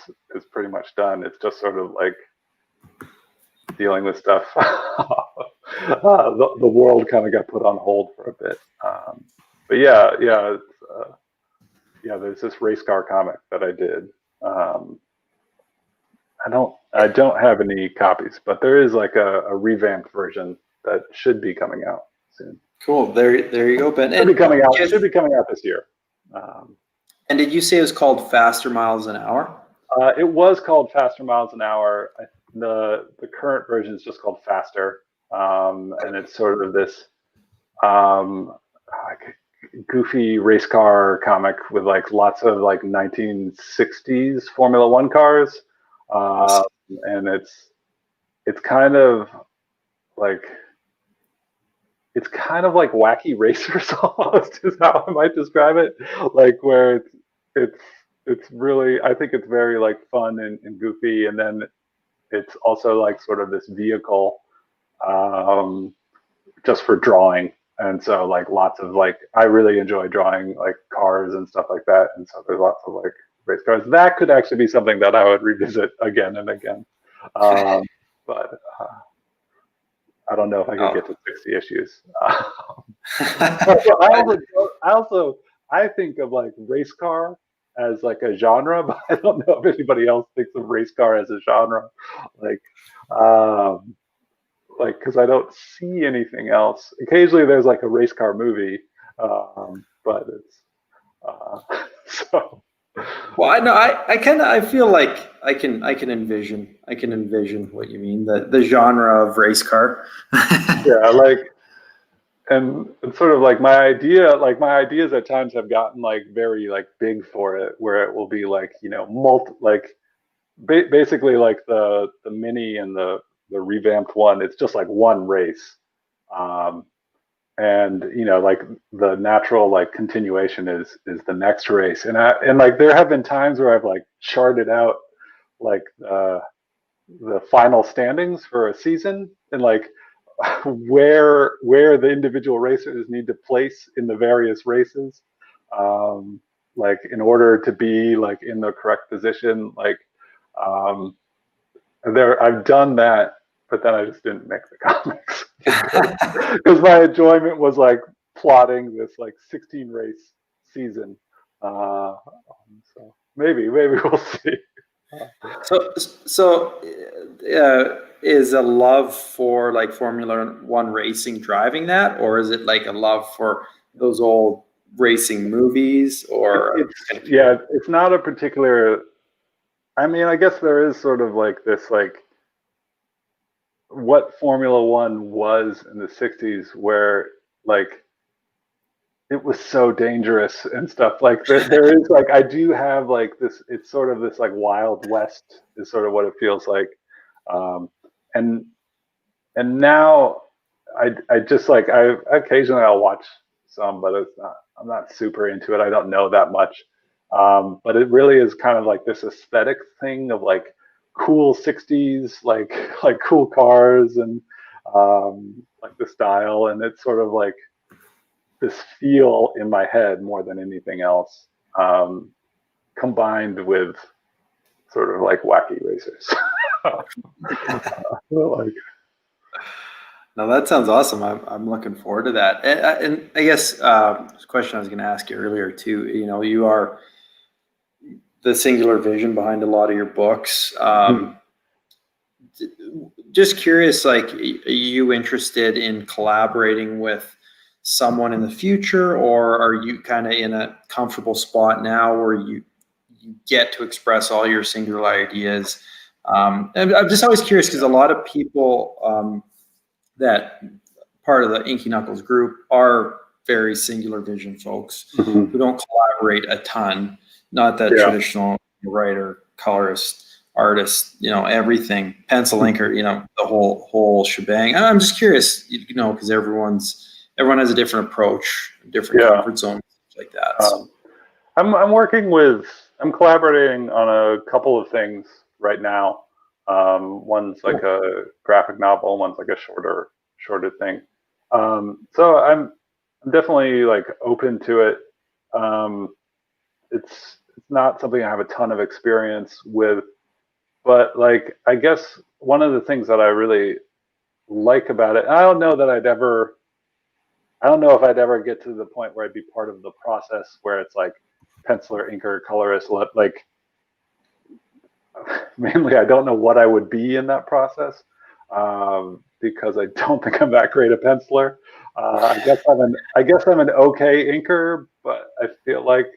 pretty much done. It's just sort of like dealing with stuff. The world kind of got put on hold for a bit. But there's this race car comic that I did. I don't have any copies, but there is like a revamped version that should be coming out soon. Cool. There you go, Ben. Should be coming out this year. And did you say it was called Faster Miles an Hour? It was called Faster Miles an Hour. The current version is just called Faster, and it's sort of this goofy race car comic with like lots of like 1960s Formula One cars, and it's kind of like wacky racers almost is how I might describe it. Like where it's really, I think it's very like fun and goofy, and then it's also like sort of this vehicle just for drawing. And so like lots of like, I really enjoy drawing like cars and stuff like that. And so there's lots of like race cars. That could actually be something that I would revisit again and again. But I don't know if I could get to 60 issues. I think of like race car as like a genre, but I don't know if anybody else thinks of race car as a genre. Because I don't see anything else. Occasionally there's like a race car movie, but it's so. Well, I know I feel like I can envision what you mean, the genre of race car. Yeah, and sort of like my ideas at times have gotten like very like big for it, where it will be like basically like the mini and the revamped one, it's just like one race, and like the natural like continuation is the next race, and like there have been times where I've like charted out like the final standings for a season, and like where the individual racers need to place in the various races, like in order to be like in the correct position, like I've done that, but then I just didn't make the comics because my enjoyment was like plotting this like 16 race season. So maybe we'll see. So, is a love for like Formula One racing driving that, or is it like a love for those old racing movies? Or It's not a particular. I mean, I guess there is sort of like this, like what Formula One was in the '60s, where like it was so dangerous and stuff. Like there is like I do have like this. It's sort of this like Wild West is sort of what it feels like, um, and and now I just like I occasionally I'll watch some, but it's not I'm not super into it. I don't know that much, but it really is kind of like this aesthetic thing of like cool '60s like cool cars and like the style, and it's sort of like this feel in my head more than anything else, combined with sort of like wacky racers. Like, No, that sounds awesome. I'm looking forward to that. And I guess this question I was going to ask you earlier too. You know, you are the singular vision behind a lot of your books. Just curious, like, are you interested in collaborating with someone in the future, or are you kind of in a comfortable spot now where you get to express all your singular ideas? And I'm just always curious because a lot of people that part of the Inky Knuckles group are very singular vision folks who don't collaborate a ton. Not that traditional writer, colorist, artist, you know, everything, pencil inker, you know, the whole shebang. I'm just curious, you know, because everyone has a different approach, different comfort zone, like that. So. I'm collaborating on a couple of things right now. One's like a graphic novel, one's like a shorter thing. So I'm definitely like open to it. It's not something I have a ton of experience with, but like I guess one of the things that I really like about it, I don't know if I'd ever get to the point where I'd be part of the process where it's like penciler, inker, colorist. Like mainly, I don't know what I would be in that process, because I don't think I'm that great a penciler. I guess I'm an okay inker, but I feel like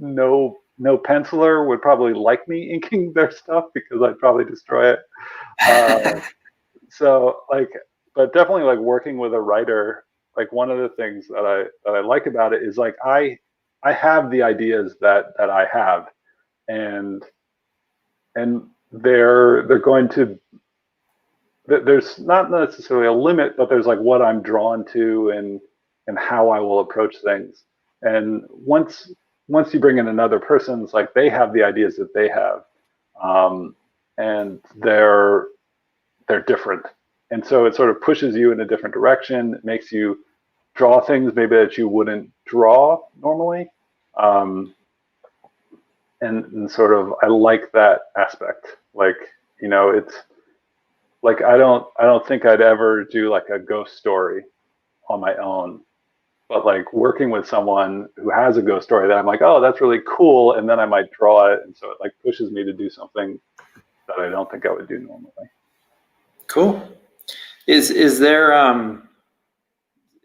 no penciler would probably like me inking their stuff because I'd probably destroy it. So like, but definitely like working with a writer, like one of the things that I like about it is like I have the ideas that I have, and they're going to, there's not necessarily a limit, but there's like what I'm drawn to and how I will approach things. And once you bring in another person, it's like they have the ideas that they have, and they're different, and so it sort of pushes you in a different direction. It makes you draw things maybe that you wouldn't draw normally, and sort of I like that aspect. Like, you know, it's like I don't think I'd ever do like a ghost story on my own, but like working with someone who has a ghost story that I'm like, oh, that's really cool, and then I might draw it, and so it like pushes me to do something that I don't think I would do normally. Cool. Is there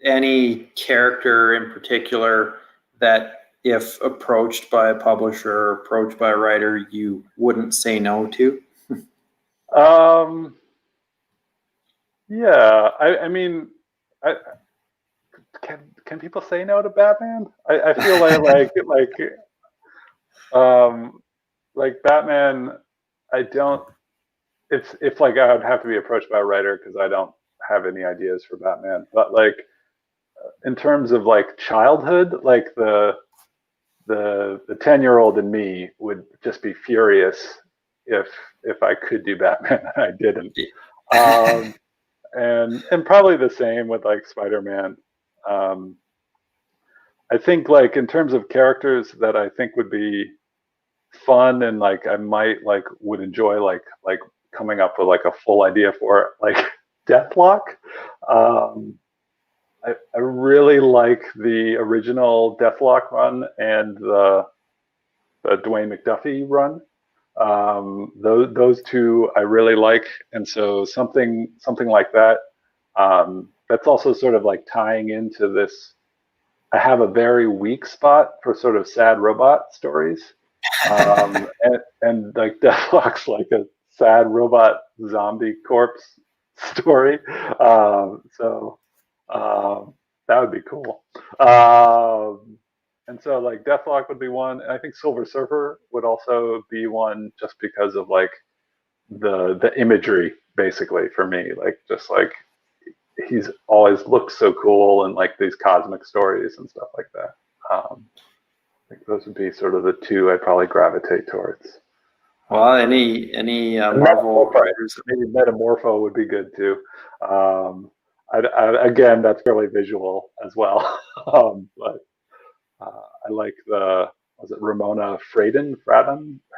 any character in particular that if approached by a publisher or approached by a writer, you wouldn't say no to? Yeah, I mean, I, can people say no to Batman? I feel like Batman. I don't. If like I would have to be approached by a writer because I don't have any ideas for Batman. But like in terms of like childhood, like the 10-year-old in me would just be furious if I could do Batman and I didn't. And probably the same with like Spider-Man. Um, I think like in terms of characters that I think would be fun and like I might like would enjoy like coming up with like a full idea for, like Deathlock. Um, I really like the original Deathlock run and the Dwayne McDuffie run. Those two I really like, and so something like that. That's also sort of like tying into this. I have a very weak spot for sort of sad robot stories, and like Deathlock's like a sad robot zombie corpse story. So that would be cool. And so like Deathlock would be one. And I think Silver Surfer would also be one, just because of like the imagery, basically, for me. Like, just like he's always looked so cool, and like these cosmic stories and stuff like that. I think those would be sort of the two I'd probably gravitate towards. Well, any Marvel writers? Maybe Metamorpho would be good too. Again, that's fairly visual as well. But I like was it Ramona Fradon?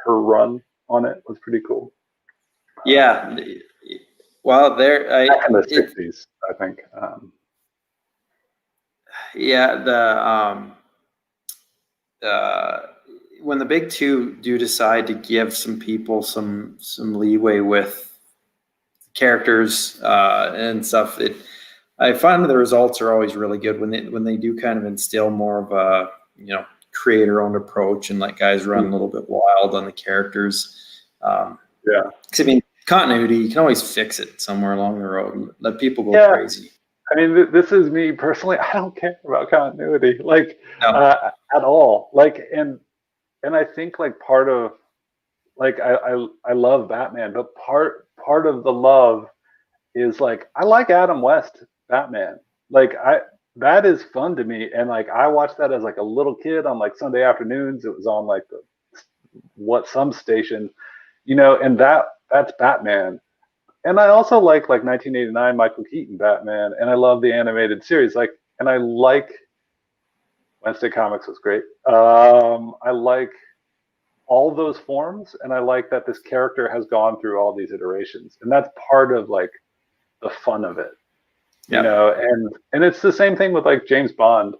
Her run on it was pretty cool. Yeah. Well, back in the 60s, I think. Yeah, when the big two do decide to give some people some leeway with characters and stuff, I find the results are always really good when they do kind of instill more of a creator-owned approach and let guys run a little bit wild on the characters. Yeah, because I mean, continuity, you can always fix it somewhere along the road and let people go crazy. I mean, this is me personally. I don't care about continuity, like, at all. Like, and I think like part of, like, I love Batman, but part of the love is like, I like Adam West Batman. Like, that is fun to me, and like I watched that as like a little kid on like Sunday afternoons. It was on like some station, and that's Batman. And I also like 1989 Michael Keaton Batman, and I love the animated series. Like, and I like Wednesday Comics was great. I like all those forms, and I like that this character has gone through all these iterations, and that's part of like the fun of it, And it's the same thing with like James Bond.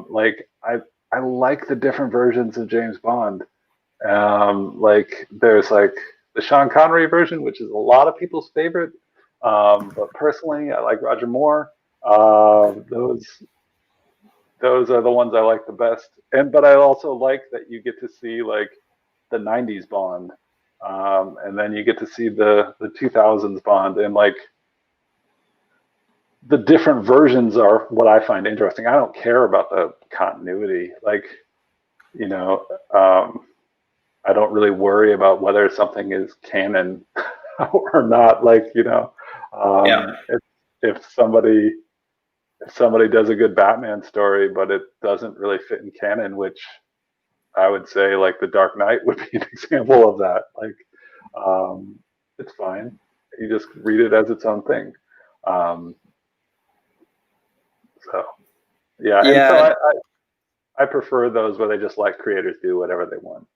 Like I like the different versions of James Bond. Like there's like the Sean Connery version, which is a lot of people's favorite. But personally, I like Roger Moore. Those are the ones I like the best. But I also like that you get to see like the 90s Bond. And then you get to see the 2000s Bond, and like the different versions are what I find interesting. I don't care about the continuity. Like, I don't really worry about whether something is canon or not. Like, if somebody does a good Batman story, but it doesn't really fit in canon, which I would say like The Dark Knight would be an example of that. Like, it's fine. You just read it as its own thing. So, yeah. And so I prefer those where they just let creators do whatever they want.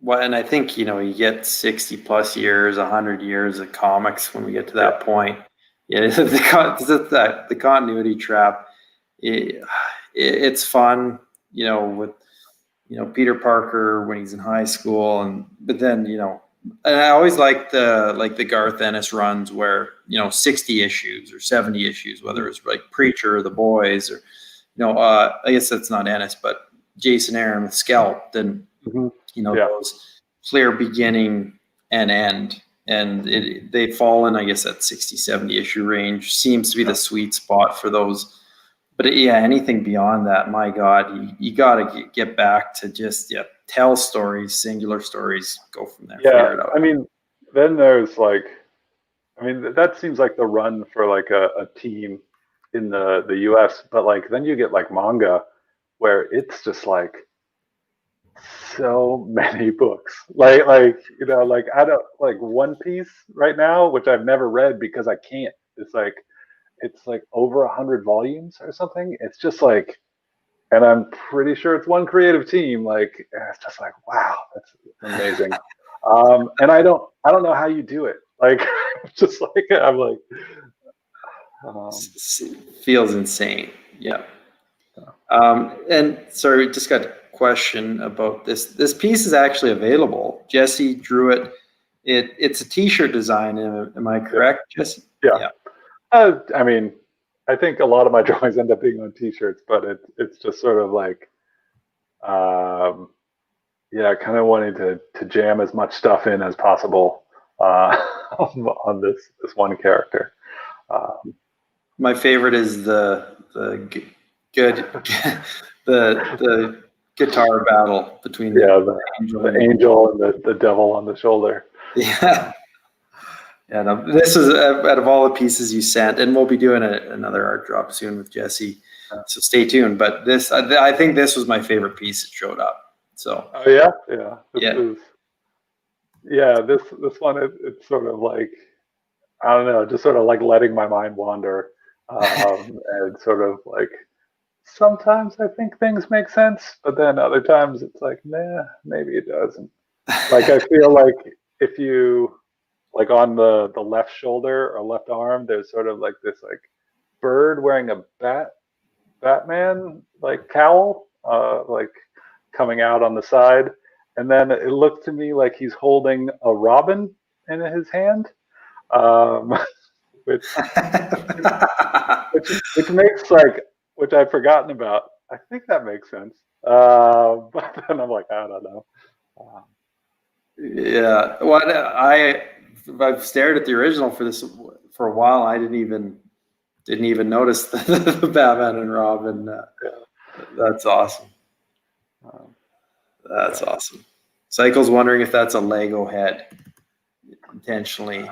Well, and I think, you get 60 plus years, 100 years of comics when we get to that point. Yeah, the continuity trap. It's fun, with, Peter Parker when he's in high school, but then, and I always like the Garth Ennis runs where, 60 issues or 70 issues, whether it's like Preacher or The Boys or, I guess that's not Ennis, but Jason Aaron with Scalp, then, those clear beginning and end. And they fall in, I guess, that 60, 70 issue range seems to be the sweet spot for those. But anything beyond that, my God, you got to get back to just tell stories, singular stories, go from there. Yeah, I mean, then there's like, that seems like the run for like a team in the US, but like then you get like manga where it's just like so many books. Like I don't like One Piece right now, which I've never read because I can't. It's like over 100 volumes or something. It's just like, and I'm pretty sure it's one creative team. Like, it's just like, wow, that's amazing. And I don't know how you do it. Like, just like, I'm like, feels insane. Yeah. And sorry, just got to question about this. This piece is actually available. Jesse drew it. It's a T-shirt design. Am I correct, Jesse? Yeah. I mean, I think a lot of my drawings end up being on T-shirts, but it's just sort of like, kind of wanting to jam as much stuff in as possible on this one character. My favorite is the good the guitar battle between the angel and the devil on the shoulder. Yeah. Yeah, no, this is out of all the pieces you sent, and we'll be doing another art drop soon with Jesse, so stay tuned. But this, I think this was my favorite piece that showed up. So. Oh yeah. This one, it's sort of like, I don't know, just sort of like letting my mind wander, and sort of like, sometimes I think things make sense, but then other times it's like, nah, maybe it doesn't. Like, I feel like if you, like on the left shoulder or left arm, there's sort of like this like bird wearing a Batman like cowl, like coming out on the side, and then it looked to me like he's holding a robin in his hand, which makes like, which I've forgotten about. I think that makes sense, but then I'm like, I don't know. Yeah, well, I've stared at the original for this for a while. I didn't even notice the Batman and Robin. That's awesome. That's awesome. Cycle's wondering if that's a Lego head intentionally.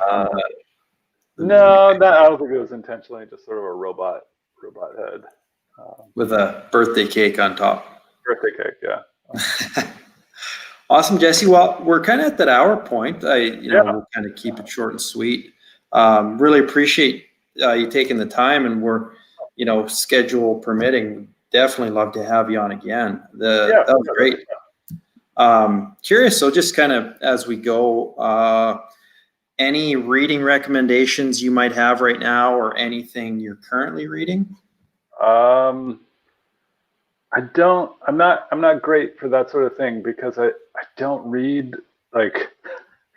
No, I don't think it was intentionally. Just sort of a robot head with a birthday cake on top. Birthday cake, yeah. Awesome, Jesse. Well, we're kind of at that hour point. We'll kind of keep it short and sweet. Really appreciate you taking the time, and we're, schedule permitting, definitely love to have you on again. That was great. Curious, so just kind of as we go, any reading recommendations you might have right now, or anything you're currently reading? I'm not great for that sort of thing, because I don't read like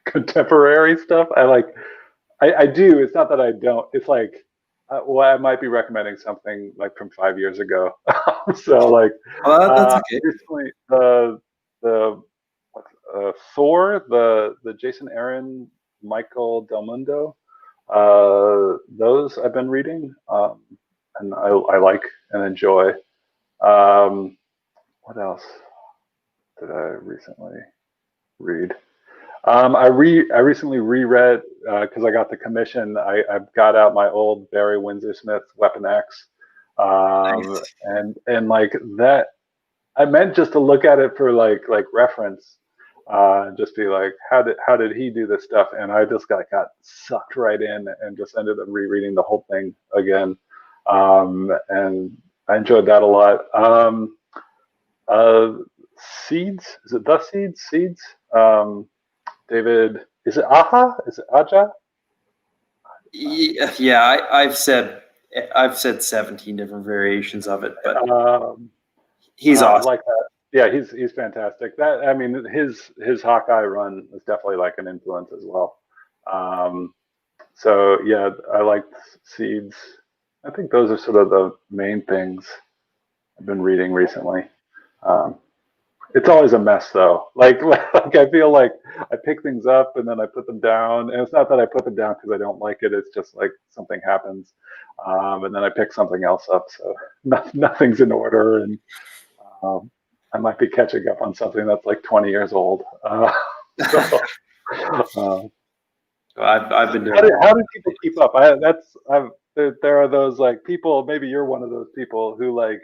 contemporary stuff. I do. It's not that I don't. It's like, I might be recommending something like from 5 years ago. So like, that's okay. Recently the Thor, the Jason Aaron, Michael Del Mundo, those I've been reading, and I like and enjoy. What else did I recently read? I recently reread, because I got the commission. I've got out my old Barry Windsor Smith Weapon X, Nice. and like that. I meant just to look at it for like reference, just be like, how did he do this stuff? And I just got sucked right in, and just ended up rereading the whole thing again, and I enjoyed that a lot. Seeds, is it The Seeds? Seeds. David, is it Aja? Is it Aja? Yeah. I've said 17 different variations of it, but he's awesome. I like that. Yeah, he's fantastic. That, I mean, his Hawkeye run is definitely like an influence as well. So yeah, I liked Seeds. I think those are sort of the main things I've been reading recently. It's always a mess though. Like I feel like I pick things up and then I put them down, and it's not that I put them down because I don't like it. It's just like something happens, and then I pick something else up. So nothing's in order, and I might be catching up on something that's like 20 years old. I've been doing. How do people keep up? There are those like people. Maybe you're one of those people who like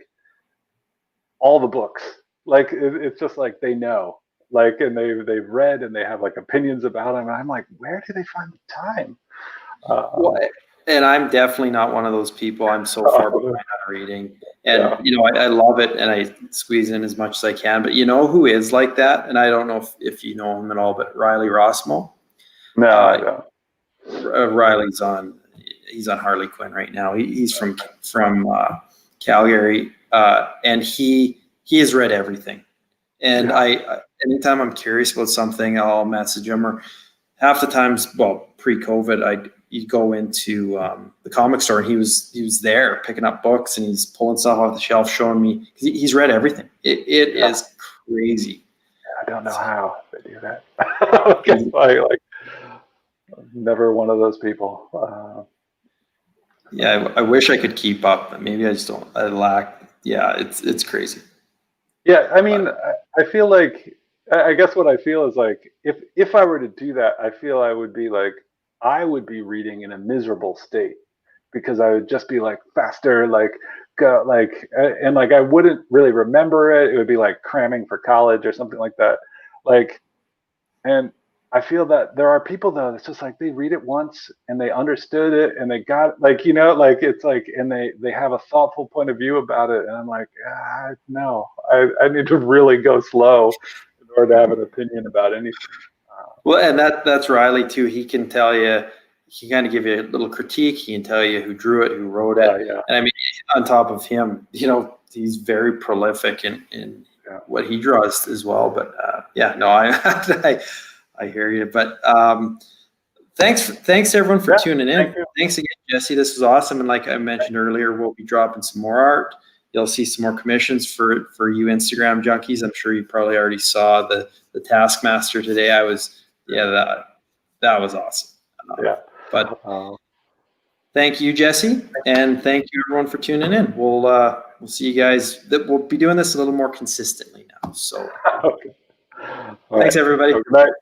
all the books. Like it's just like they know, like, and they've read and they have like opinions about them. And I'm like, where do they find the time? And I'm definitely not one of those people. I'm so far behind on reading, and I love it, and I squeeze in as much as I can. But you know who is like that? And I don't know if you know him at all, but Riley Rossmo. No, I don't. Riley's he's on Harley Quinn right now. He's from Calgary, and he has read everything. And anytime I'm curious about something, I'll message him. Or half the times, well, pre-COVID, you'd go into the comic store, and he was there picking up books, and he's pulling stuff off the shelf, showing me. He's read everything. It is crazy. I don't know how they do that. I'm never one of those people. I wish I could keep up, but maybe I just don't. I lack. Yeah, it's crazy. Yeah, I mean, I feel like, I guess what I feel is like, if I were to do that, I feel I would be reading in a miserable state, because I would just be like faster, like go, like, and like I wouldn't really remember it. It would be like cramming for college or something like that. Like, and I feel that there are people though that's just like they read it once and they understood it and they got, like, like it's like, and they have a thoughtful point of view about it, and I'm like, no, I need to really go slow in order to have an opinion about anything. Well, and that's Riley too. He can tell you, he kind of give you a little critique. He can tell you who drew it, who wrote it. Yeah. And I mean, on top of him, he's very prolific in what he draws as well. But I hear you. But thanks everyone for tuning in. Thanks again, Jesse. This was awesome. And like I mentioned earlier, we'll be dropping some more art. You'll see some more commissions for you Instagram junkies. I'm sure you probably already saw the Taskmaster today. That was awesome. But thank you, Jesse, and thank you everyone for tuning in. We'll see you guys. We'll be doing this a little more consistently now. So, okay. Thanks everybody. Good night.